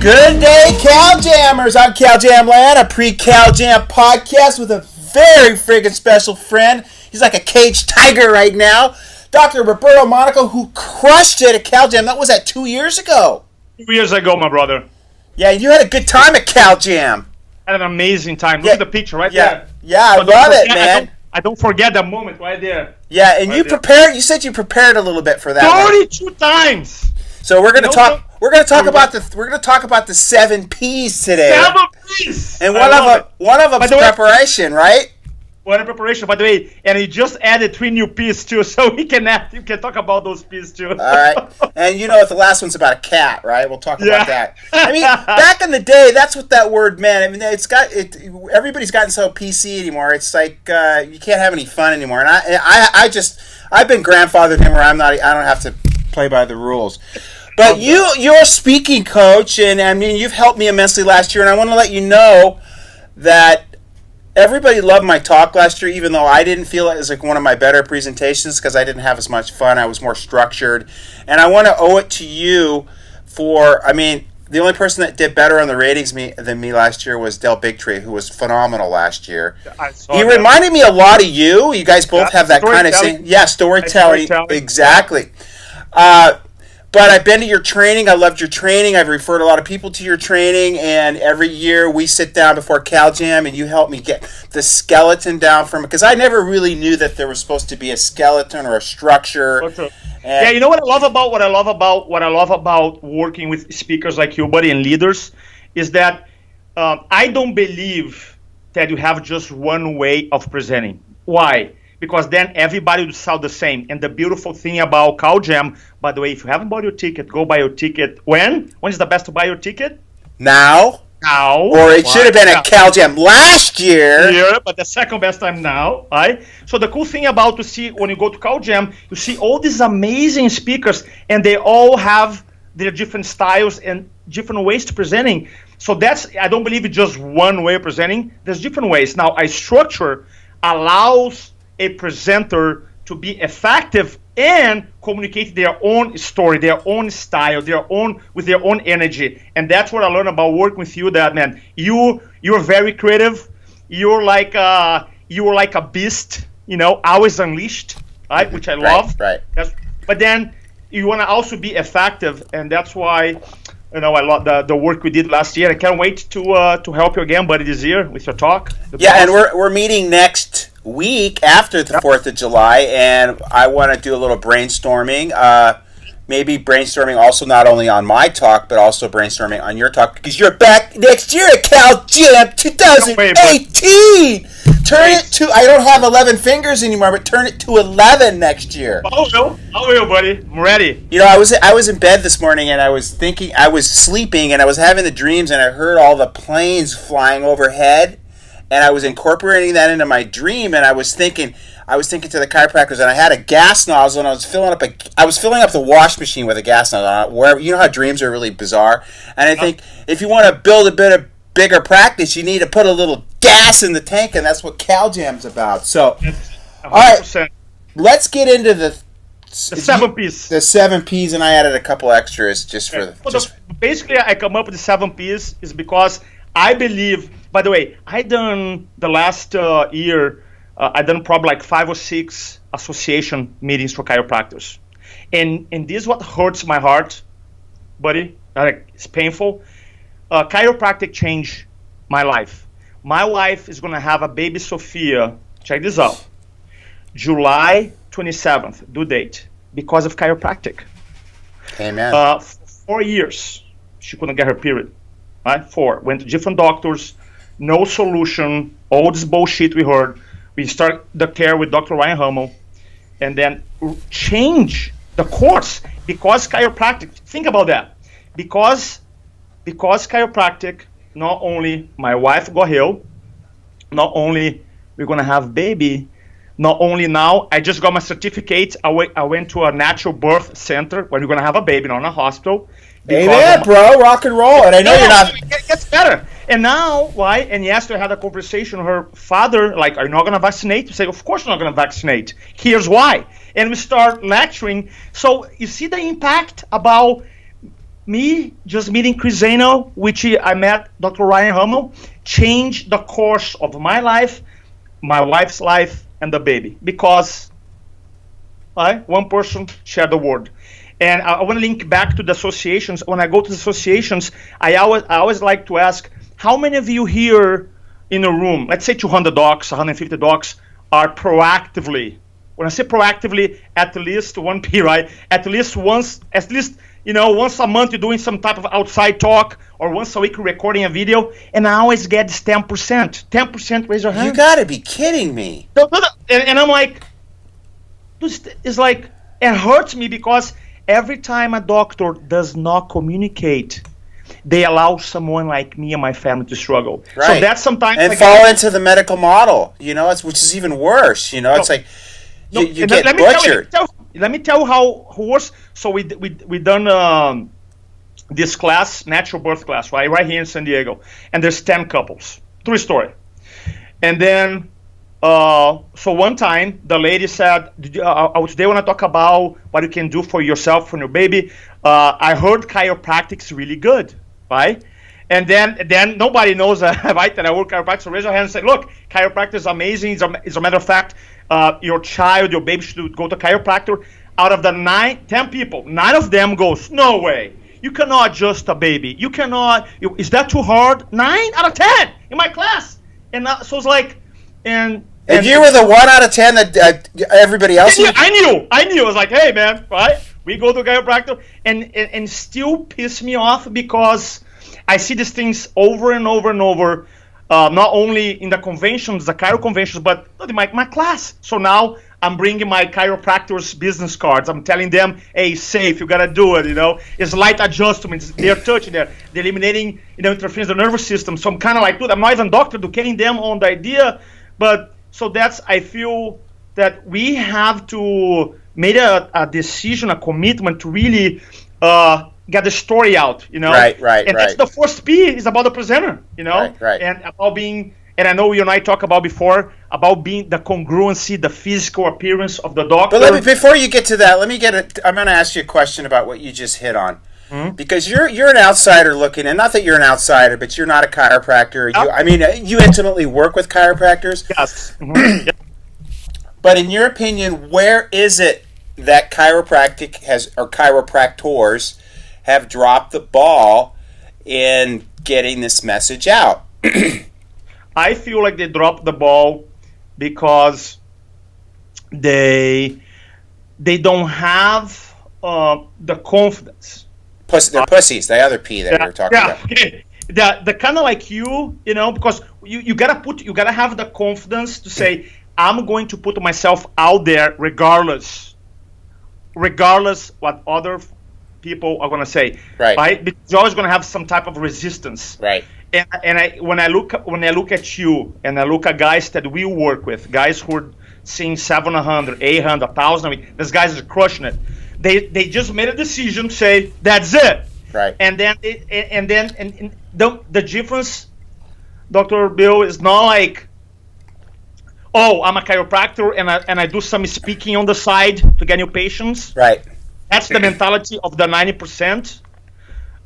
Good day, Cal Jammers. I'm Cal Jamland, a pre-Cal Jam podcast with a very friggin' special friend. He's like a caged tiger right now. Dr. Roberto Monico, who crushed it at Cal Jam. That was 2 years ago. 2 years ago, my brother. Yeah, you had a good time at Cal Jam. I had an amazing time. Look at the picture right there. Yeah, I love it, man. I don't forget that moment right there. Yeah, and you said you prepared a little bit for that. 32 times. So we're gonna talk. We're gonna talk about the 7 P's today. 7 P's. And one of them's preparation, right? One preparation, by the way, and he just added 3 new P's too, so we can talk about those P's too. All right, and you know the last one's about a cat, right? We'll talk about that. I mean, back in the day, that's what that word meant. I mean, everybody's gotten so PC anymore. It's like you can't have any fun anymore. And I've been grandfathered in where I don't have to play by the rules. But you're a speaking coach, and I mean, you've helped me immensely last year, and I want to let you know that everybody loved my talk last year, even though I didn't feel it was like one of my better presentations because I didn't have as much fun. I was more structured, and I want to owe it to you the only person that did better on the ratings than me last year was Del Bigtree, who was phenomenal last year. He reminded me a lot of you. You guys both have that kind of thing. Yeah, storytelling. Exactly. But I've been to your training. I loved your training. I've referred a lot of people to your training. And every year we sit down before Cal Jam and you help me get the skeleton down from it. Because I never really knew that there was supposed to be a skeleton or a structure. Okay. Yeah, you know what I love about working with speakers like you, buddy, and leaders, is that I don't believe that you have just one way of presenting. Why? Because then everybody will sound the same. And the beautiful thing about Cal Jam, by the way, if you haven't bought your ticket, go buy your ticket. When? When is the best to buy your ticket? Now. Or it should have been at Cal Jam last year. Yeah, but the second best time now, right? So the cool thing about to see when you go to Cal Jam, you see all these amazing speakers, and they all have their different styles and different ways to presenting. So I don't believe it's just one way of presenting. There's different ways. Now, a structure allows a presenter to be effective and communicate their own story, their own style, with their own energy. And that's what I learned about working with you, that, man, you're very creative. You're like a beast, always unleashed, right? Which I love. Right. But then you want to also be effective, and that's why I love the work we did last year. I can't wait to help you again, buddy, this year with your talk. And we're meeting next week after the 4th of July, and I want to do a little brainstorming. Maybe brainstorming also not only on my talk, but also brainstorming on your talk, because you're back next year at Cal Jam 2018. Turn it to, I don't have 11 fingers anymore, but turn it to 11 next year. I will, buddy. I'm ready. I was in bed this morning, and I was sleeping, and I was having the dreams, and I heard all the planes flying overhead. And I was incorporating that into my dream, and I was thinking to the chiropractors, and I had a gas nozzle, and I was filling up the wash machine with a gas nozzle on it. Where you know how dreams are really bizarre, and I think if you want to build a bit of bigger practice, you need to put a little gas in the tank, and that's what Cal Jam's about. So, 100%. All right, let's get into the 7 P's. The 7 P's, and I added a couple extras basically, I come up with the 7 P's is because I believe. By the way, I done the last year. I done probably like 5 or 6 association meetings for chiropractors, and this is what hurts my heart, buddy. It's painful. Chiropractic changed my life. My wife is gonna have a baby Sophia. Check this out. July 27th, due date, because of chiropractic. Amen. 4 years, she couldn't get her period. Right? 4. Went to different doctors. No solution, all this bullshit we heard. We start the care with Dr. Ryan Hummel, and then change the course because chiropractic. Think about that. Because chiropractic, not only my wife got healed, not only we're gonna have baby, not only now I just got my certificate. I went to a natural birth center where we're gonna have a baby, not in a hospital. Amen, bro. Rock and roll. And I know you're not. It gets better. And now, why? And yesterday I had a conversation with her father, like, are you not going to vaccinate? We say, of course I'm not going to vaccinate. Here's why. And we start lecturing. So you see the impact about me just meeting Chris Zano, which I met Dr. Ryan Hummel, changed the course of my life, my wife's life, and the baby. Because one person shared the word. And I want to link back to the associations. When I go to the associations, I always like to ask, how many of you here in a room, let's say 200 docs, 150 docs, are proactively, when I say proactively, at least 1P, right? At least once a month you're doing some type of outside talk, or once a week you're recording a video, and I always get this 10%. 10%, raise your hand. You gotta be kidding me. And I'm like, it's like, it hurts me because every time a doctor does not communicate, they allow someone like me and my family to struggle. Right. So that's sometimes and fall into the medical model, which is even worse. It's like you get butchered. Let me tell you how worse. So we done this class, natural birth class, right here in San Diego, and there's 10 couples. True story. And then so one time the lady said, today I want to talk about what you can do for yourself, for your baby. I heard chiropractic's really good, right? And then nobody knows right, that I work chiropractic. So raise your hand and say, look, chiropractic is amazing. As a matter of fact, your baby should go to chiropractor. Out of the 10 people, 9 of them goes, no way. You cannot adjust a baby. You cannot. Is that too hard? 9 out of 10 in my class. And so it's like, and you were the 1 out of 10 that everybody else. I knew. I was like, hey man, right? We go to chiropractor, and still piss me off because I see these things over and over and over. Not only in the conventions, the chiro conventions, but in my class. So now I'm bringing my chiropractors business cards. I'm telling them, hey, safe, you gotta do it, It's light adjustments, they're touching there. They're eliminating, interference in the nervous system. So I'm kind of like, dude, I'm not even doctor, educating them on the idea. But so I feel that we have to make a decision, a commitment to really get the story out, Right. And that's the first P is about the presenter, Right. And about being, and I know you and I talked about before, about being the congruency, the physical appearance of the doctor. But before you get to that, I'm going to ask you a question about what you just hit on. Mm-hmm. Because you're an outsider looking, and not that you're an outsider, but you're not a chiropractor. You intimately work with chiropractors. Yes. Mm-hmm. Yep. But in your opinion, where is it that chiropractors have dropped the ball in getting this message out? I feel like they dropped the ball because they don't have the confidence. They're pussies. The other P that we were talking about. Okay. The kind of like because you gotta have the confidence to say, I'm going to put myself out there regardless what other people are going to say, right? Because you're always going to have some type of resistance, right? And when I look at you, and I look at guys that we work with, guys who are seeing 700, 800, 1,000, these guys are crushing it. They just made a decision to say that's it, right? And then the difference, Dr. Bill, is not like, oh, I'm a chiropractor and I do some speaking on the side to get new patients, right? That's the mentality of the 90%.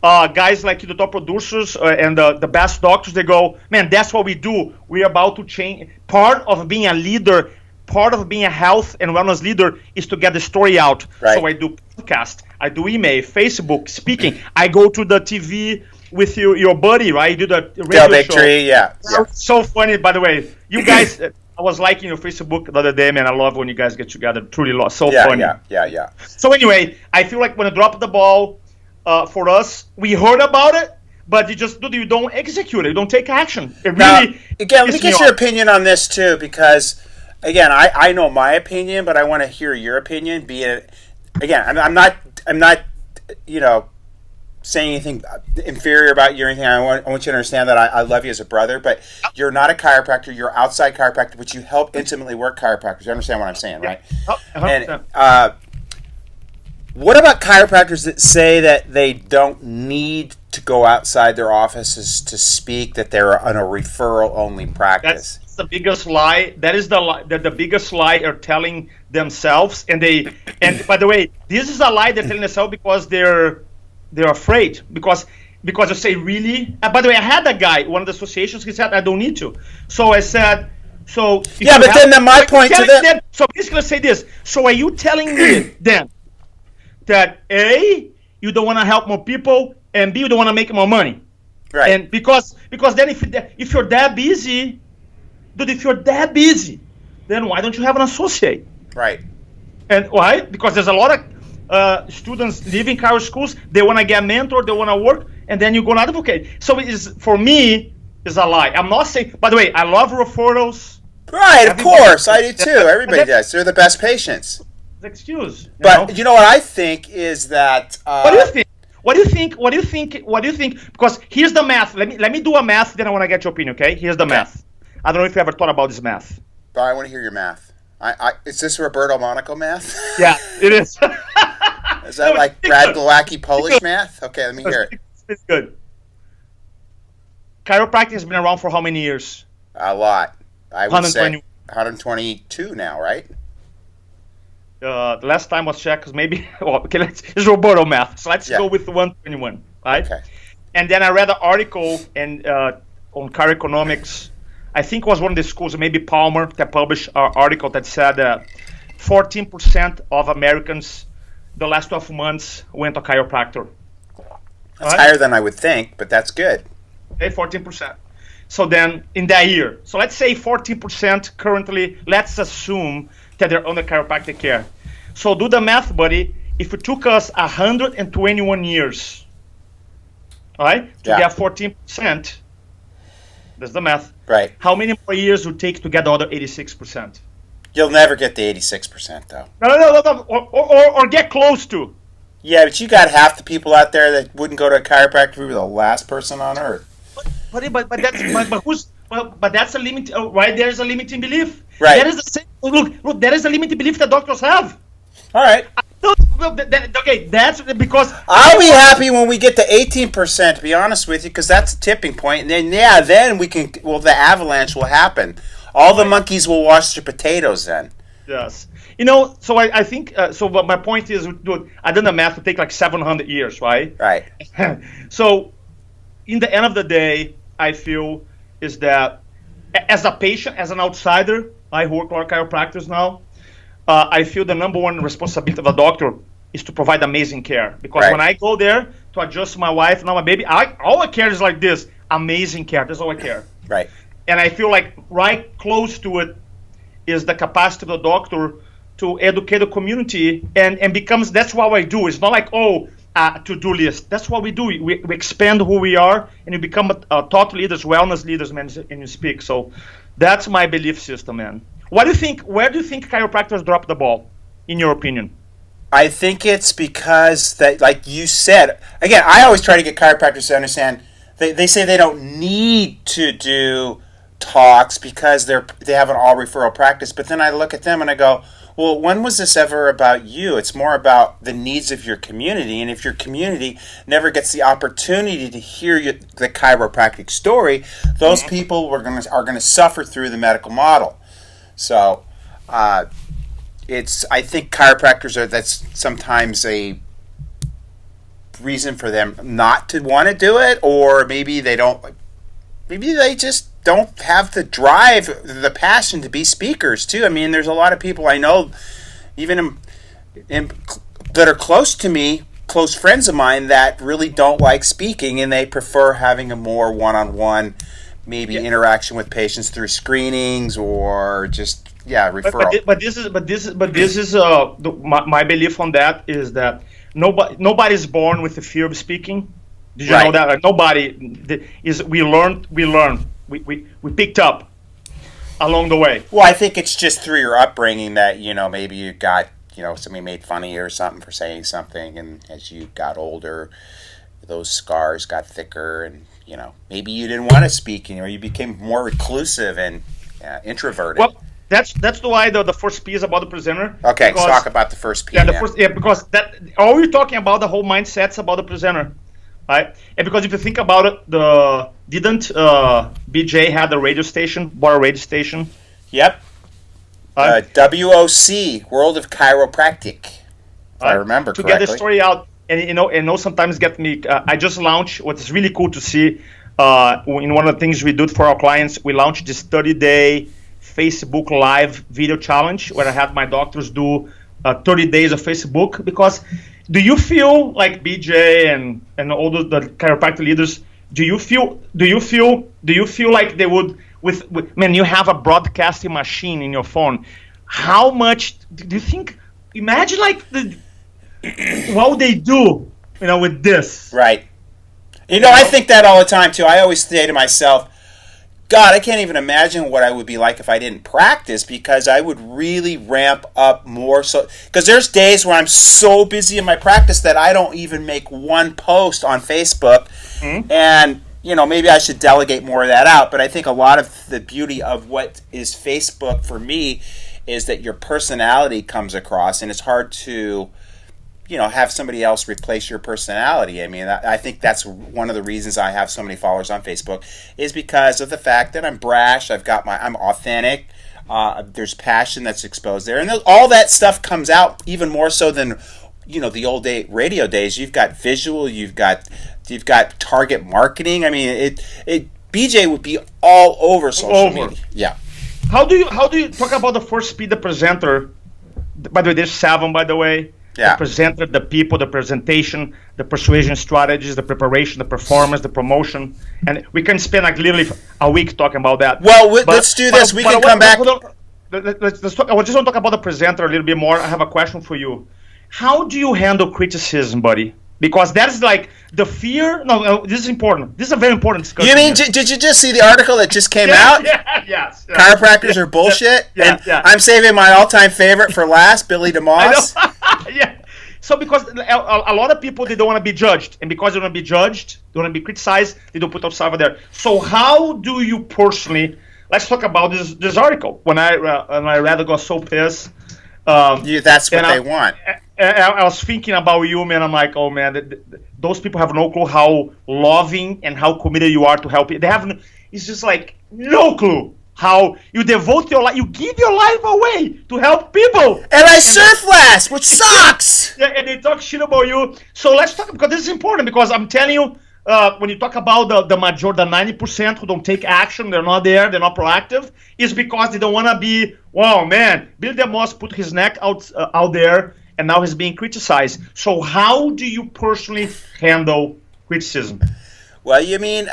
Guys like the top producers and the best doctors, they go, man, that's what we do. We're about to change. Part of being a leader, part of being a health and wellness leader is to get the story out. Right. So I do podcast, I do email, Facebook, speaking. I go to the TV with your buddy, right? You do the radio show. Yeah. So funny, by the way. You guys... I was liking your Facebook the other day, man. I love when you guys get together. Truly love. So funny. Yeah. So anyway, I feel like when I drop the ball for us, we heard about it, but you don't execute it. You don't take action. It really. Again, let me get your opinion on this too, because again, I know my opinion, but I want to hear your opinion. Again, I'm not saying anything inferior about you or anything. I want you to understand that I love you as a brother, but you're not a chiropractor. You're outside chiropractor, but you help intimately work chiropractors. You understand what I'm saying, right? And what about chiropractors that say that they don't need to go outside their offices to speak, that they're on a referral-only practice? That's the biggest lie. That is the biggest lie they're telling themselves. And by the way, this is a lie they're telling themselves because they're they're afraid because you say, really? By the way, I had a guy, one of the associations, he said, I don't need to. So I said, so... Yeah, but then my point to that... So basically, let's say this. So are you telling me then that A, you don't want to help more people, and B, you don't want to make more money? Right. And because then if you're that busy, dude, if you're that busy, then why don't you have an associate? Right. And why? Because there's a lot of students leaving Cairo schools. They want to get mentored, they want to work, and then you go and advocate. So for me, it's a lie. I'm not saying. By the way, I love referrals. Right, of course, I do too. Everybody does. They're the best patients. Excuse. But you know what I think is that. What do you think? What do you think? Because here's the math. Let me do a math. Then I want to get your opinion. Okay? Here's the math. I don't know if you ever thought about this math. Oh, I want to hear your math. Is this Roberto Monico math? Yeah, it is. Is that like Brad Glowacki Polish math? Okay, let me hear it. It's good. Chiropractic has been around for how many years? A lot. I would say 122 now, right? The last time was checked, because maybe... Well, okay, it's Roberto math. So let's go with 121, right? Okay. And then I read an article on chiroeconomics. I think it was one of the schools, maybe Palmer, that published an article that said 14% of Americans, the last 12 months, went to a chiropractor. That's higher than I would think, but that's good. Okay, 14%. So then, in that year, so let's say 14% currently, let's assume that they're under chiropractic care. So do the math, buddy. If it took us 121 years, all right, to get 14%, that's the math. Right. How many more years would it take to get the other 86%? You'll never get the 86%, though. No. Or get close to. Yeah, but you got half the people out there that wouldn't go to a chiropractor if you were the last person on earth. But that's a limit. Right? There's a limiting belief. Right. That is the same. Look. There is a limiting belief that doctors have. All right. Okay, that's because I'll be happy when we get to 18%. To be honest with you, because that's a tipping point, and then we can. Well, the avalanche will happen. All the monkeys will wash their potatoes then. Yes. So I think. So, but my point is, dude, I done the math. It take like 700 years, right? Right. So, in the end of the day, I feel is that as a patient, as an outsider, I work with chiropractors now. I feel the number one responsibility of a doctor is to provide amazing care. Because when I go there to adjust my wife, now my baby, all I care is like this, amazing care. That's all I care. Right. And I feel like right close to it is the capacity of the doctor to educate the community and becomes, that's what I do. It's not like, to-do list. That's what we do. We expand who we are and you become a thought leaders, wellness leaders, man, and you speak. So that's my belief system, man. What do you think? Where do you think chiropractors drop the ball, in your opinion? I think it's because that, like you said, again, I always try to get chiropractors to understand. They say they don't need to do talks because they have an all referral practice. But then I look at them and I go, well, when was this ever about you? It's more about the needs of your community. And if your community never gets the opportunity to hear the chiropractic story, those people are going to suffer through the medical model. So, I think chiropractors that's sometimes a reason for them not to want to do it, or maybe they just don't have the drive, the passion to be speakers too. I mean, there's a lot of people I know, even that are close to me, close friends of mine, that really don't like speaking, and they prefer having a more one-on-one interaction with patients through screenings or just referral. But this is my belief on that is that nobody's born with the fear of speaking. Did you know that? Like, nobody is. We learn. We picked up along the way. Well, I think it's just through your upbringing that maybe you got somebody made fun of you or something for saying something, and as you got older, those scars got thicker, and maybe you didn't want to speak, or you became more reclusive and introverted. Well, that's why the first P is about the presenter. Okay, let's talk about the first P. Because that all you're talking about, the whole mindset's about the presenter, right? And because if you think about it, didn't BJ had a radio station, bought a radio station? Yep. WOC, World of Chiropractic. If I remember correctly. To get the story out. and sometimes get me. I just launched what is really cool to see. In one of the things we do for our clients, we launched this 30-day Facebook Live video challenge where I had my doctors do 30 days of Facebook. Because do you feel like BJ and all the chiropractic leaders? Do you feel like they would when you have a broadcasting machine in your phone? How much do you think? Imagine like what they do, with this. Right. I think that all the time too. I always say to myself, God, I can't even imagine what I would be like if I didn't practice, because I would really ramp up more. So, because there's days where I'm so busy in my practice that I don't even make one post on Facebook, and maybe I should delegate more of that out. But I think a lot of the beauty of what is Facebook for me is that your personality comes across, and it's hard to have somebody else replace your personality. I mean, I think that's one of the reasons I have so many followers on Facebook, is because of the fact that I'm brash, I'm authentic, there's passion that's exposed there, and all that stuff comes out even more so than the old radio days. You've got visual, you've got target marketing. I mean, BJ would be all over social media. Yeah. How do you talk about the first speed, the presenter? By the way, there's 7, by the way. Yeah. The presenter, the people, the presentation, the persuasion strategies, the preparation, the performance, the promotion, and we can spend like literally a week talking about that. Well, let's do this. We can come back. Let's talk. I just want to talk about the presenter a little bit more. I have a question for you. How do you handle criticism, buddy? Because that is like the fear. No, this is important. This is a very important discussion. You mean, did you just see the article that just came out? Yes. Chiropractors are bullshit? Yeah. I'm saving my all-time favorite for last, Billy DeMoss. Yeah. So because a lot of people, they don't want to be judged. And because they don't want to be judged, they want to be criticized, they don't put themselves there. So how do you personally, let's talk about this article. When I read it, I got so pissed. That's what they want. I was thinking about you, man. I'm like, oh, man, those people have no clue how loving and how committed you are to help. It's just like no clue how you devote your life, you give your life away to help people. And I surf last, which sucks. Yeah, and they talk shit about you. So let's talk, because this is important, because I'm telling you, when you talk about the 90% who don't take action, they're not there, they're not proactive, is because they don't want to be, wow, man, Bill DeMoss put his neck out there, and now he's being criticized. So how do you personally handle criticism? Well, you mean,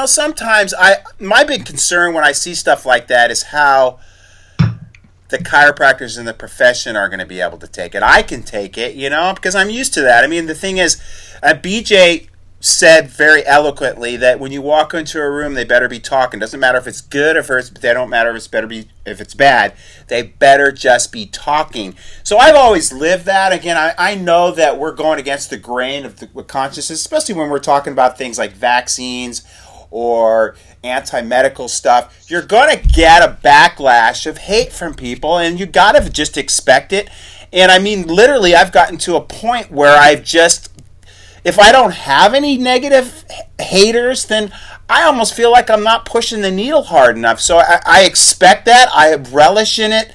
sometimes my big concern when I see stuff like that is how the chiropractors in the profession are going to be able to take it. I can take it, because I'm used to that. I mean, the thing is, BJ said very eloquently that when you walk into a room, they better be talking. Doesn't matter if it's good or they don't matter if it's bad. They better just be talking. So I've always lived that. Again, I know that we're going against the grain of the consciousness, especially when we're talking about things like vaccines or anti-medical stuff. You're going to get a backlash of hate from people, and you got to just expect it. And I mean, literally, I've gotten to a point where if I don't have any negative haters, then I almost feel like I'm not pushing the needle hard enough. So I expect that. I relish in it.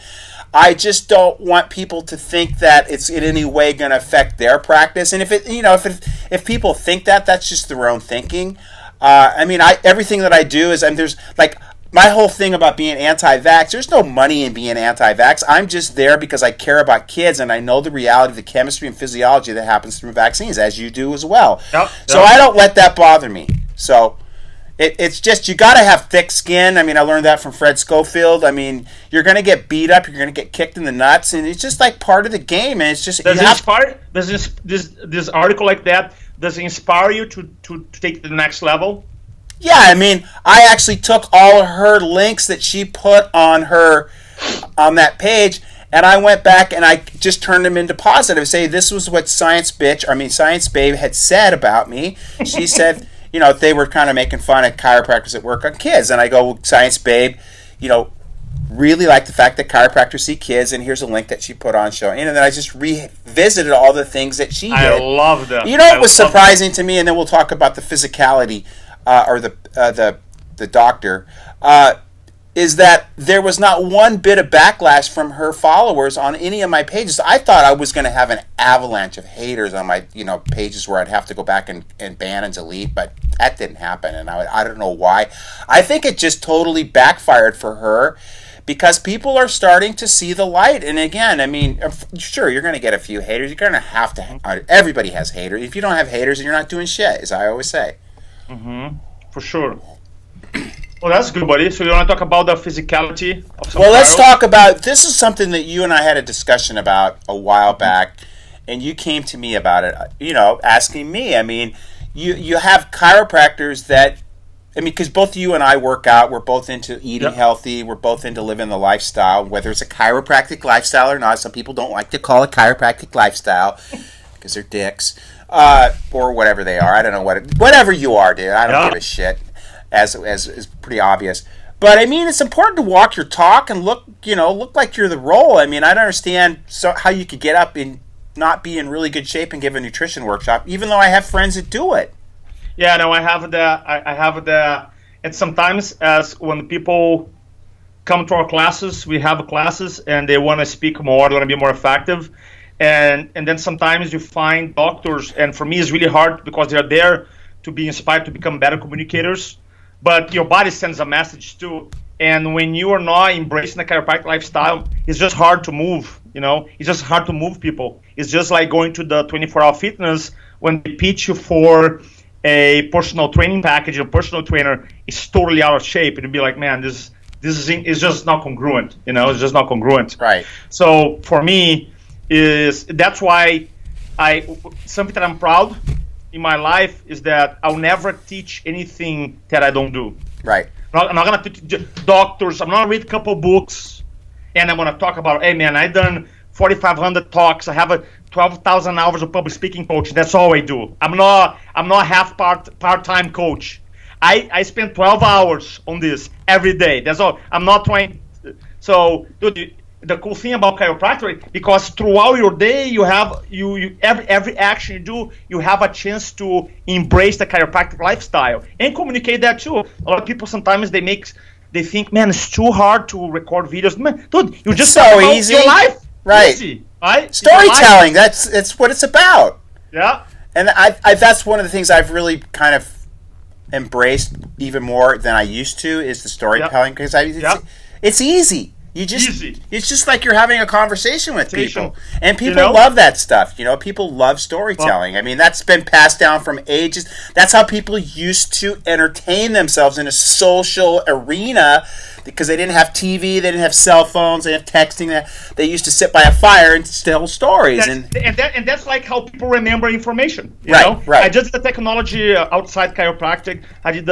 I just don't want people to think that it's in any way going to affect their practice. And if people think that, that's just their own thinking. Everything that I do is, there's like my whole thing about being anti-vax, there's no money in being anti-vax. I'm just there because I care about kids, and I know the reality of the chemistry and physiology that happens through vaccines, as you do as well. Yep. So I don't let that bother me. So it's just, you got to have thick skin. I mean, I learned that from Fred Schofield. I mean, you're going to get beat up, you're going to get kicked in the nuts, and it's just like part of the game. And it's just, does this article like that, does it inspire you to take it to the next level? Yeah, I mean, I actually took all of her links that she put on that page, and I went back and I just turned them into positive. Say, this was what Science Babe had said about me. She said, they were kind of making fun of chiropractors that work on kids. And I go, well, Science Babe, really like the fact that chiropractors see kids, and here's a link that she put on showing. And then I just revisited all the things that she did. I love that. It was surprising to me, and then we'll talk about the physicality or the doctor. is that there was not one bit of backlash from her followers on any of my pages. I thought I was going to have an avalanche of haters on my pages where I'd have to go back and ban and delete, but that didn't happen, and I don't know why. I think it just totally backfired for her because people are starting to see the light. And again, I mean, sure, you're going to get a few haters. You're going to have to. Everybody has haters. If you don't have haters, then you're not doing shit, as I always say. Mm-hmm. For sure. Well, that's good, buddy. So you want to talk about the physicality of some let's talk about, this is something that you and I had a discussion about a while back, and you came to me about it, asking me. I mean, you have chiropractors that, because both you and I work out, we're both into eating healthy, we're both into living the lifestyle, whether it's a chiropractic lifestyle or not. Some people don't like to call it chiropractic lifestyle because they're dicks, or whatever they are. I don't know whatever you are, dude. I don't give a shit. As is pretty obvious, but I mean, it's important to walk your talk and look like you're the role. I mean, I don't understand how you could get up and not be in really good shape and give a nutrition workshop, even though I have friends that do it. Yeah, no, I have the, and sometimes as when people come to our classes, we have classes and they want to speak more, they want to be more effective, and then sometimes you find doctors, and for me it's really hard because they're there to be inspired to become better communicators. But your body sends a message too. And when you are not embracing the chiropractic lifestyle, it's just hard to move, It's just hard to move people. It's just like going to the 24-hour fitness when they pitch you for a personal training package, a personal trainer is totally out of shape. And you'd be like, man, this is just not congruent, It's just not congruent. Right. So for me, that's why something that I'm proud in my life is that I'll never teach anything that I don't do. Right. I'm not going to teach doctors. I'm not going to read a couple books and I'm going to talk about, hey, man, I've done 4,500 talks. I have 12,000 hours of public speaking coaching. That's all I do. I'm not half part-time coach. I spend 12 hours on this every day. That's all. I'm not trying. So, dude, the cool thing about chiropractic, because throughout your day you have every action you do, you have a chance to embrace the chiropractic lifestyle and communicate that too. A lot of people sometimes they think, man, it's too hard to record videos. Man, dude, you just so easy. Your life, right? Easy, right? Storytelling. That's what it's about. Yeah. And I that's one of the things I've really kind of embraced even more than I used to is the storytelling, because it's easy. It's just like you're having a conversation with people, and people love that stuff. People love storytelling. I mean, that's been passed down from ages. That's how people used to entertain themselves in a social arena, because they didn't have TV, they didn't have cell phones, they didn't have texting. They used to sit by a fire and tell stories. And that's like how people remember information. You right, know? Right. I just did the technology outside chiropractic. I did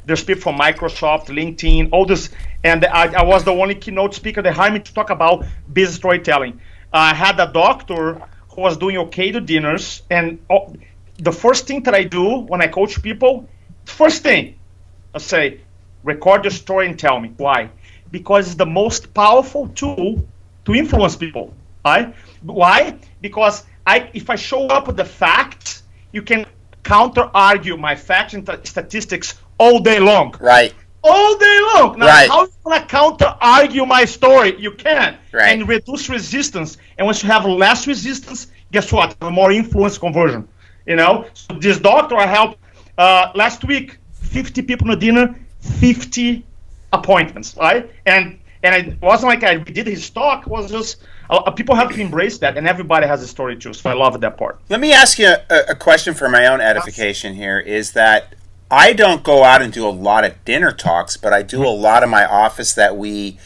there's people from Microsoft, LinkedIn, all this. And I was the only keynote speaker. They hired me to talk about business storytelling. I had a doctor who was doing okay to dinners. And the first thing that I do when I coach people, first thing, I say, record your story and tell me. Why? Because it's the most powerful tool to influence people. Right? Why? Because if I show up with the facts, you can counter-argue my facts and statistics all day long. Right. All day long. Now, how are you going to counter-argue my story? You can't. Right. And reduce resistance. And once you have less resistance, guess what? More influence conversion. So this doctor I helped last week, 50 people in a dinner, 50 appointments, right? And it wasn't like I did his talk. It was just people have to embrace that, and everybody has a story too. So I love that part. Let me ask you a question for my own edification here, is that I don't go out and do a lot of dinner talks, but I do a lot of my office that we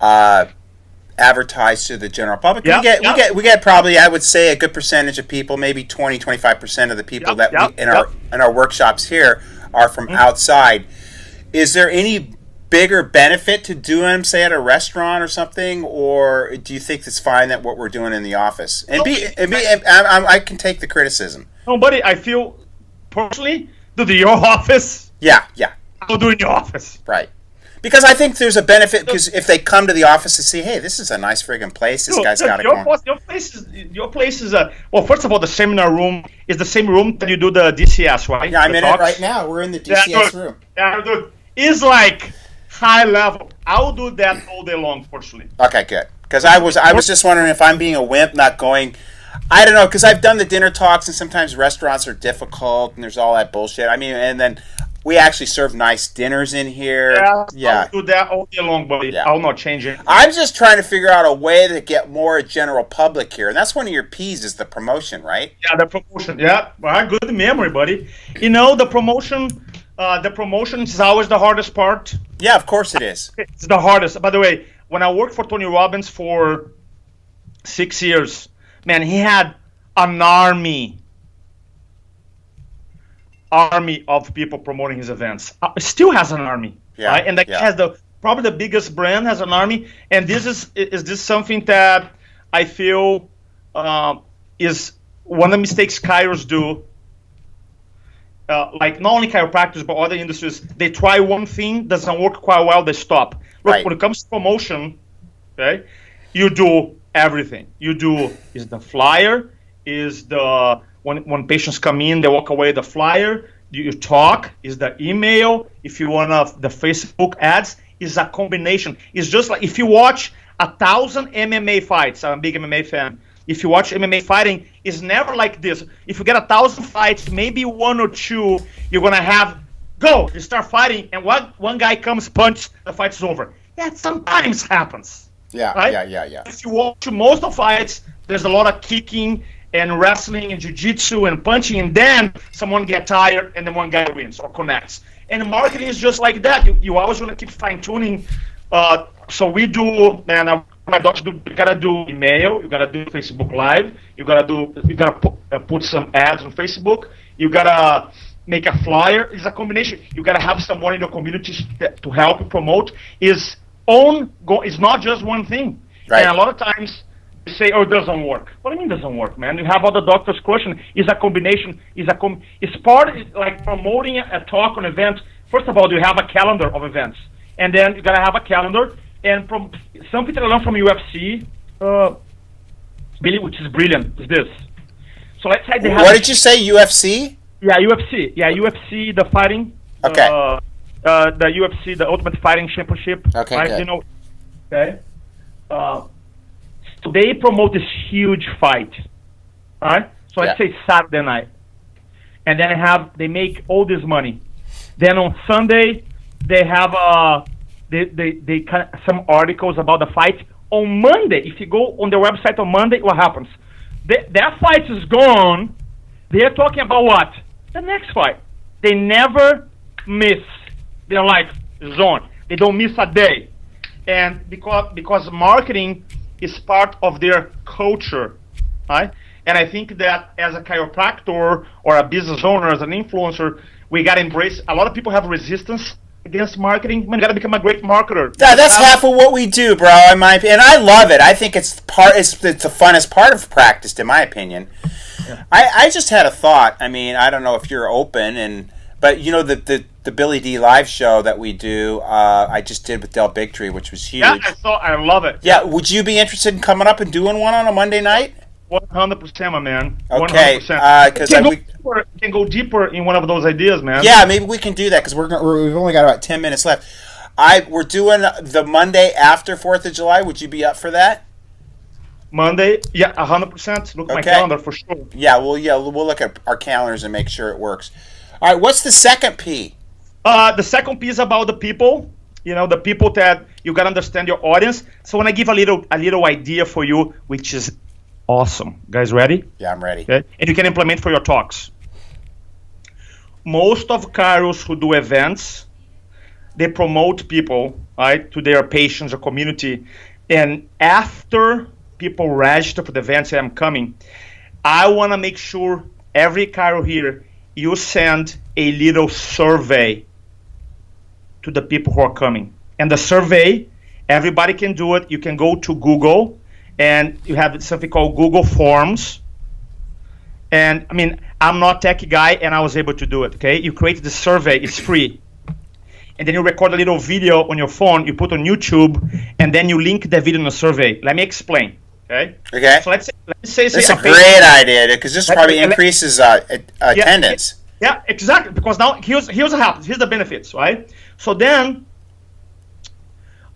advertise to the general public. We get probably, I would say, a good percentage of people, maybe 20-25% of the people in our workshops here are from outside. Is there any bigger benefit to do them, say, at a restaurant or something, or do you think it's fine that what we're doing in the office? I can take the criticism. No, buddy, I feel personally, do your office. Yeah. I'll do in your office. Right. Because I think there's a benefit, because if they come to the office and see, hey, this is a nice friggin' place, this guy's got Your place is well, first of all, the seminar room is the same room that you do the DCS, right? Yeah, I'm in it right now. We're in the DCS room. Yeah, dude. It's like high level. I'll do that all day long, personally. Okay, good. Because I was just wondering if I'm being a wimp, not going. I don't know, because I've done the dinner talks, and sometimes restaurants are difficult, and there's all that bullshit. I mean, and then we actually serve nice dinners in here. Yeah. I'll do that all day long, buddy. Yeah. I'll not change it. I'm just trying to figure out a way to get more general public here, and that's one of your P's is the promotion, right? Yeah, the promotion. Yeah, well, good memory, buddy. You know, the promotion is always the hardest part. Yeah, of course it is. It's the hardest. By the way, when I worked for Tony Robbins for 6 years, man, he had an army of people promoting his events. Still has an army, right? And has probably the biggest brand has an army. And this is this something that I feel is one of the mistakes chiros do. Like not only chiropractors but other industries, they try one thing, doesn't work quite well, they stop. Look, when it comes to promotion, okay, you do everything. You do is the flyer, is the when patients come in, they walk away, the flyer, you talk, is the email, if you want the Facebook ads, is a combination. It's just like if you watch 1,000 MMA fights, I'm a big MMA fan, if you watch MMA fighting, it's never like this. If you get 1,000 fights, maybe one or two, you're going to have, you start fighting, and one guy comes, punch, the fight's over. That sometimes happens. Yeah, right? Yeah. If you watch most of fights, there's a lot of kicking and wrestling and jiu-jitsu and punching, and then someone gets tired, and then one guy wins or connects. And marketing is just like that. You always want to keep fine-tuning. So we do, and my doctors do. You gotta do email. You gotta do Facebook Live. You gotta put some ads on Facebook. You gotta make a flyer. It's a combination. You gotta have someone in your community to help you promote. It's not just one thing. Right. And a lot of times you say, "Oh, it doesn't work." What do you mean it doesn't work, man? You have other doctors question. It's a combination. It's part like promoting a talk on events. First of all, you have a calendar of events, and then you gotta have a calendar. And from something that I learned from UFC, which is brilliant, is this. So let's say they have. What did you say? UFC? Yeah, UFC. Yeah, UFC, the fighting. Okay. The UFC, the Ultimate Fighting Championship. Okay. Right? Good. You know. Okay. So they promote this huge fight. All right. So let's say Saturday night, and then they make all this money. Then on Sunday, they have They kind of, some articles about the fight. On Monday, if you go on their website on Monday, what happens? That fight is gone. They're talking about what? The next fight. They never miss. They're like zone. They don't miss a day. And because marketing is part of their culture, right? And I think that as a chiropractor or a business owner, as an influencer, we got to embrace. A lot of people have resistance against marketing. Man, you gotta become a great marketer. Yeah, that's half of what we do, bro. In my opinion, and I love it. I think it's the funnest part of practice, in my opinion. Yeah. I just had a thought. I mean, I don't know if you're open, but you know the Billy D live show that we do. I just did with Del Bigtree, which was huge. Yeah, I love it. Yeah, would you be interested in coming up and doing one on a Monday night? 100%, my man. Okay, 100%. Because we can go deeper in one of those ideas, man. Yeah, maybe we can do that because we've only got about 10 minutes left. We're doing the Monday after 4th of July. Would you be up for that? Monday, yeah, 100%. Look at my calendar for sure. Yeah, we'll look at our calendars and make sure it works. All right, what's the second P? The second P is about the people. You know, the people that you gotta understand your audience. So when I give a little idea for you, which is awesome. Guys ready? Yeah, I'm ready. Okay. And you can implement for your talks. Most of chiros who do events, they promote people, right, to their patients or community. And after people register for the events that I'm coming, I want to make sure every chiro here, you send a little survey to the people who are coming. And the survey, everybody can do it. You can go to Google, and you have something called Google Forms. And, I mean, I'm not a tech guy, and I was able to do it, okay? You create the survey. It's free. And then you record a little video on your phone. You put on YouTube, and then you link the video in the survey. Let me explain, okay? Okay. So let's say that's a great idea, because this probably increases attendance. Yeah, exactly. Because now, here's what happens. Here's the benefits, right? So then,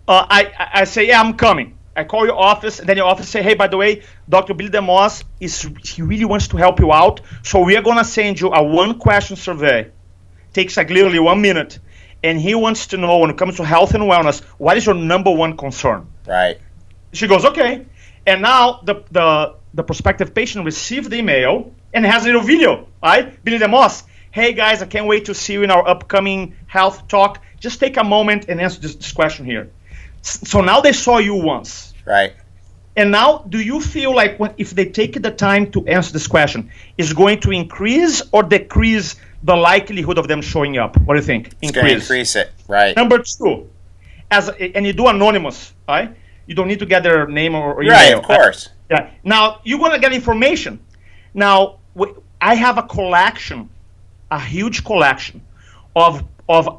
I say, yeah, I'm coming. I call your office, and then your office say, hey, by the way, Dr. Billy DeMoss, he really wants to help you out, so we are going to send you a one-question survey. Takes like literally 1 minute, and he wants to know, when it comes to health and wellness, what is your number one concern? Right. She goes, okay. And now the prospective patient received the email and has a little video, right? Billy DeMoss, hey guys, I can't wait to see you in our upcoming health talk. Just take a moment and answer this question here. So now they saw you once. Right. And now, do you feel like if they take the time to answer this question, is going to increase or decrease the likelihood of them showing up? What do you think? It's going to increase it, right. Number two, and you do anonymous, right? You don't need to get their name or email. Right, of course. Yeah. Now, you're going to get information. Now, I have a collection, a huge collection of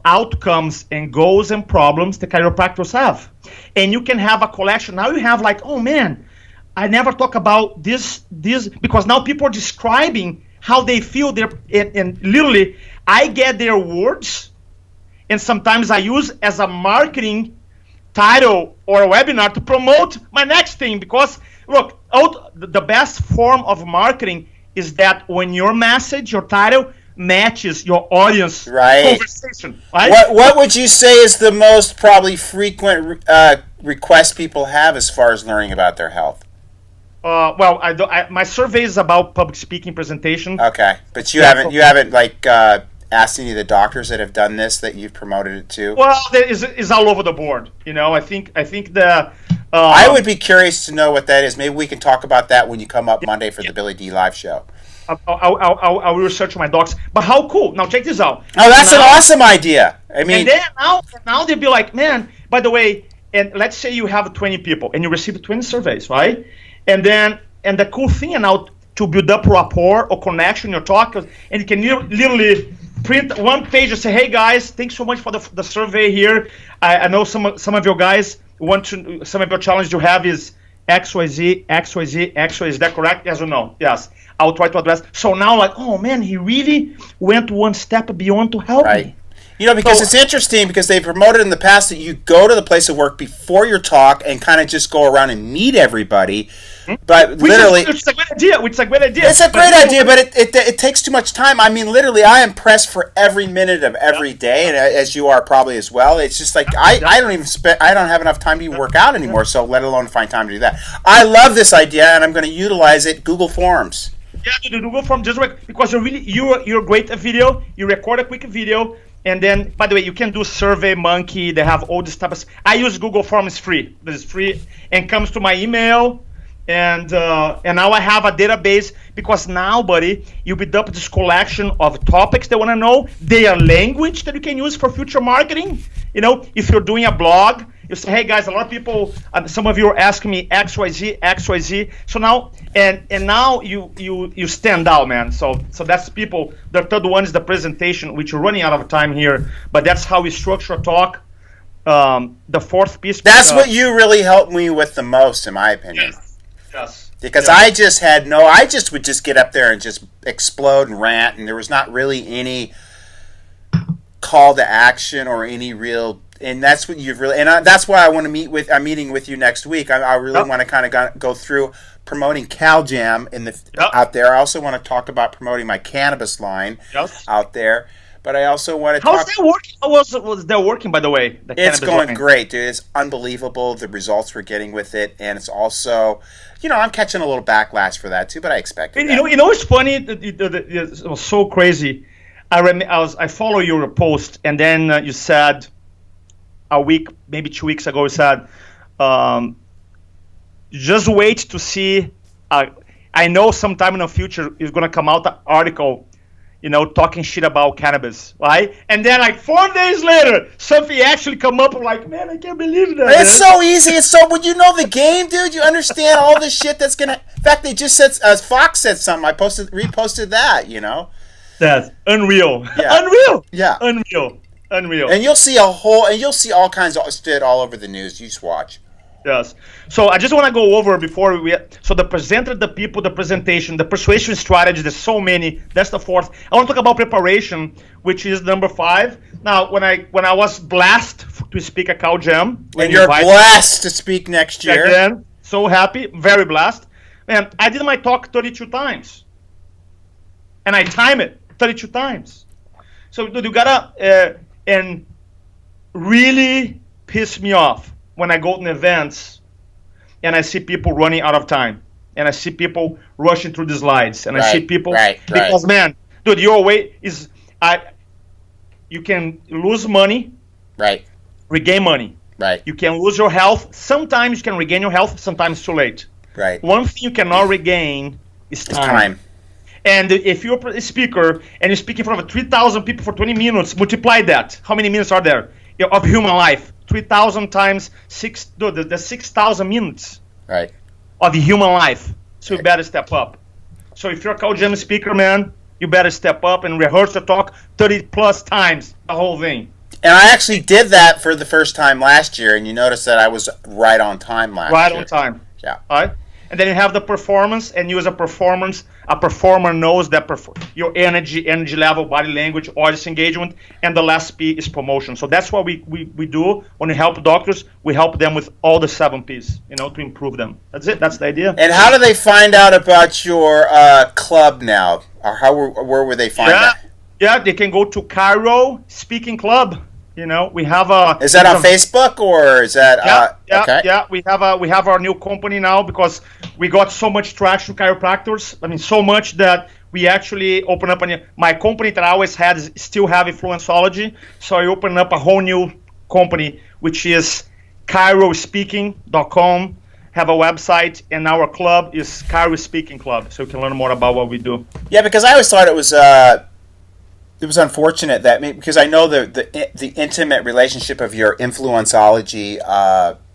outcomes and goals and problems the chiropractors have. And you can have a collection. Now you have like, oh man, I never talk about this, because now people are describing how they feel. And literally, I get their words, and sometimes I use as a marketing title or a webinar to promote my next thing. Because look, the best form of marketing is that when your message, your title, matches your audience conversation. Right? What would you say is the most probably frequent request people have as far as learning about their health? Well, my survey is about public speaking presentation. Okay, but you haven't like asked any of the doctors that have done this that you've promoted it to? Well, it's all over the board. You know, I think the. I would be curious to know what that is. Maybe we can talk about that when you come up Monday for the Billy D live show. I'll research my docs. But how cool! Now check this out. Oh, that's an awesome idea. I mean, and then now they'll be like, man. By the way, and let's say you have 20 people and you receive 20 surveys, right? And the cool thing now to build up rapport or connection in your talk, and you can literally print one page and say, hey guys, thanks so much for the survey here. I know some of your guys some of your challenges you have is XYZ. Is that correct? Yes or no? Yes. I'll try to address. So now, like, oh man, he really went one step beyond to help me. You know, because it's interesting because they promoted in the past that you go to the place of work before your talk and kind of just go around and meet everybody. But literally, it's a great idea. It's a great idea, but it takes too much time. I mean, literally, I am pressed for every minute of every day, and as you are probably as well. It's just like I don't have enough time to even work out anymore. So let alone find time to do that. I love this idea, and I'm going to utilize it. Google Forms. Yeah, to do Google Forms just because you're great at video. You record a quick video. And then, by the way, you can do SurveyMonkey. They have all this type of. I use Google Forms free. This is free and comes to my email. And now I have a database because now, buddy, you build up this collection of topics they want to know. Their language that you can use for future marketing. You know, if you're doing a blog, you say, hey guys, a lot of people, some of you are asking me XYZ. So now, and now you stand out, man. So that's people. The third one is the presentation, which we're running out of time here, but that's how we structure a talk. The fourth piece. That's what you really helped me with the most, in my opinion. Yes. Because I just would just get up there and just explode and rant, and there was not really any call to action or any real. And that's what you've really, and that's why I want to I'm meeting with you next week. I really want to kind of go through promoting CalJam out there. I also want to talk about promoting my cannabis line out there. But I also want to How's that working? How was that working, by the way? It's going great, dude. It's unbelievable, the results we're getting with it. And it's also, I'm catching a little backlash for that, too, but I expected that. You know what's funny? It was so crazy. I follow your post, and then you said a week, maybe 2 weeks ago, you said, just wait to see. I know sometime in the future is going to come out an article talking shit about cannabis, right? And then like 4 days later, something actually come up. I'm like, man, I can't believe that. It's so easy. But you know the game, dude. You understand all this shit that's gonna. In fact, they just said Fox said something. I reposted that. That's unreal. Yeah. Unreal. Yeah. Unreal. And you'll see all kinds of shit all over the news. You just watch. Yes. So I just want to go over before we. So the presenter, the people, the presentation, the persuasion strategy, there's so many. That's the fourth. I want to talk about preparation, which is number 5. Now, when I was blessed to speak at CalJam. And you're blessed to speak next year. Again, so happy, very blessed. Man, I did my talk 32 times. And I time it 32 times. So dude, you gotta, and really piss me off when I go to events and I see people running out of time, and I see people rushing through the slides, and I see people because man, dude, your way is you can lose money, regain money, you can lose your health. Sometimes you can regain your health, sometimes it's too late. One thing you cannot regain is time. And if you're a speaker and you speak in front of 3,000 people for 20 minutes, multiply that. How many minutes are there of human life? 3,000 times 6, dude, that's 6,000 minutes of human life. So you better step up. So if you're a CalJam speaker, man, you better step up and rehearse the talk 30 plus times, the whole thing. And I actually did that for the first time last year, and you noticed that I was right on time last year. Right on time. Yeah. All right. And then you have the performance, and you as a performer knows that your energy level, body language, audience engagement, and the last P is promotion. So that's what we do when we help doctors. We help them with all the 7 Ps, to improve them. That's it. That's the idea. And how do they find out about your club now? Or where would they find that? Yeah, they can go to Cairo Speaking Club. We have a. Is that on Facebook or is that? Okay. Yeah. We have our new company now because we got so much traction with chiropractors. I mean, so much that we actually open up my company that I always had is still have Influenceology. So I opened up a whole new company which is CairoSpeaking.com. Have a website, and our club is Cairo Speaking Club, so you can learn more about what we do. Yeah, because I always thought it was unfortunate that because I know the intimate relationship of your Influenceology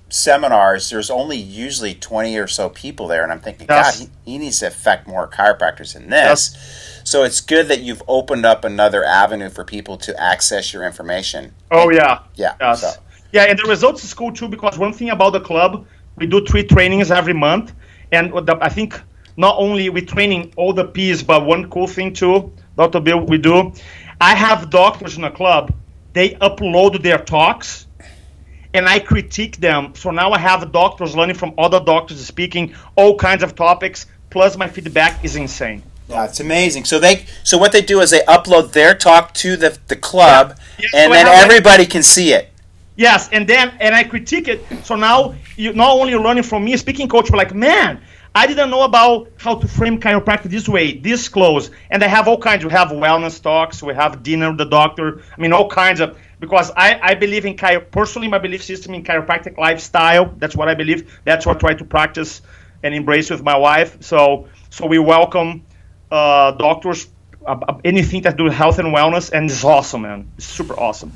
seminars. There's only usually 20 or so people there, and I'm thinking, God, he needs to affect more chiropractors in this. So it's good that you've opened up another avenue for people to access your information. Oh yeah. Yeah. So. Yeah, and the results is cool too because one thing about the club, we do 3 trainings every month, and I think not only we training all the Ps, but one cool thing too, Dr. Bill, we do. I have doctors in the club. They upload their talks, and I critique them. So now I have doctors learning from other doctors speaking all kinds of topics. Plus, my feedback is insane. Yeah, it's amazing. So what they do is they upload their talk to the club, and then everybody can see it. Yes, and I critique it. So now you not only learning from me, a speaking coach, but like, man, I didn't know about how to frame chiropractic this way, this close. And I have all kinds. We have wellness talks. We have dinner with the doctor. I mean, all kinds of, because I believe in personally, my belief system in chiropractic lifestyle. That's what I believe. That's what I try to practice and embrace with my wife. So we welcome doctors, anything that do with health and wellness. And it's awesome, man. It's super awesome.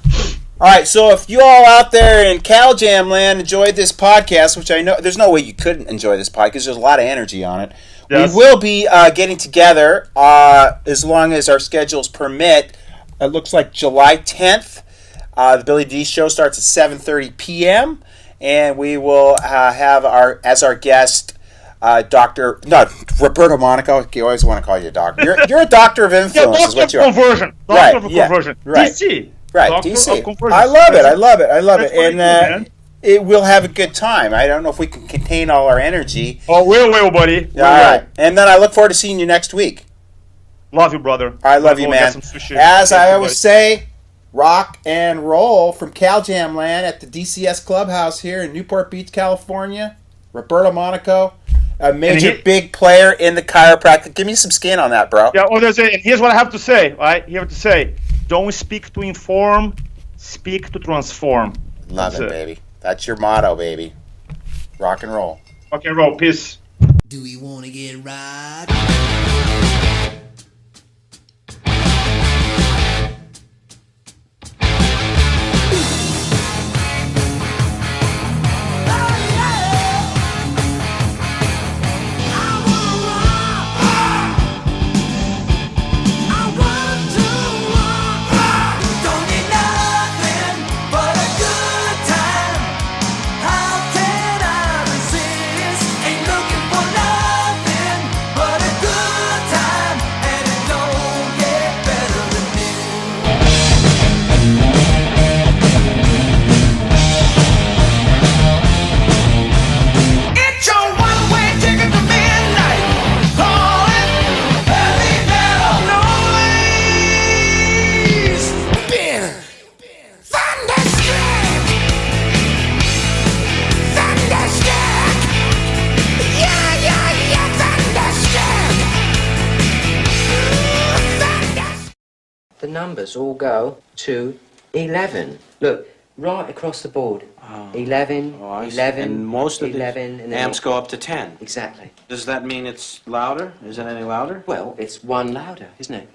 All right, so if you all out there in CalJam land enjoyed this podcast, which I know there's no way you couldn't enjoy this podcast, there's a lot of energy on it. Yes. We will be getting together as long as our schedules permit. It looks like July 10th. The Billy D Show starts at 7:30 p.m. and we will have as our guest Roberto Monico. You always want to call you a doctor. You're a doctor of influence, is what you are. Conversion. Doctor of conversion. Right. DC. Right, DC. I love it. And it will have a good time. I don't know if we can contain all our energy. Oh, we will, buddy. All right. And then I look forward to seeing you next week. Love you, brother. I love you, man. As I always say, rock and roll from CalJam land at the DCS Clubhouse here in Newport Beach, California. Roberto Monico, a major big player in the chiropractic. Give me some skin on that, bro. Yeah, and here's what I have to say. Right? You have to say, don't speak to inform, speak to transform. Love it, baby. That's your motto, baby. Rock and roll. Rock and roll. Peace. Do we want to get right? Ain't looking for love. numbers all go to 11. Look, right across the board. 11, Oh, I see. 11, And most of 11, the and then amps go up to 10. Exactly. Does that mean it's louder? Is it any louder? Well, it's one louder, isn't it?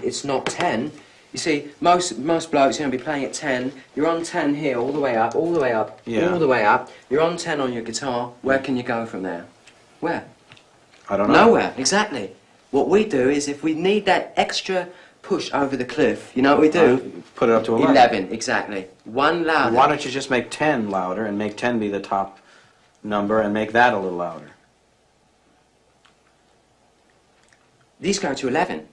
It's not 10. You see, most blokes are going to be playing at 10. You're on 10 here, all the way up, all the way up, Yeah. all the way up. You're on 10 on your guitar. Where can you go from there? Where? I don't know. Nowhere, exactly. What we do is, if we need that extra push over the cliff, you know what we do? Put it up to 11. 11, exactly. One louder. Why don't you just make 10 louder and make 10 be the top number and make that a little louder? These go to 11.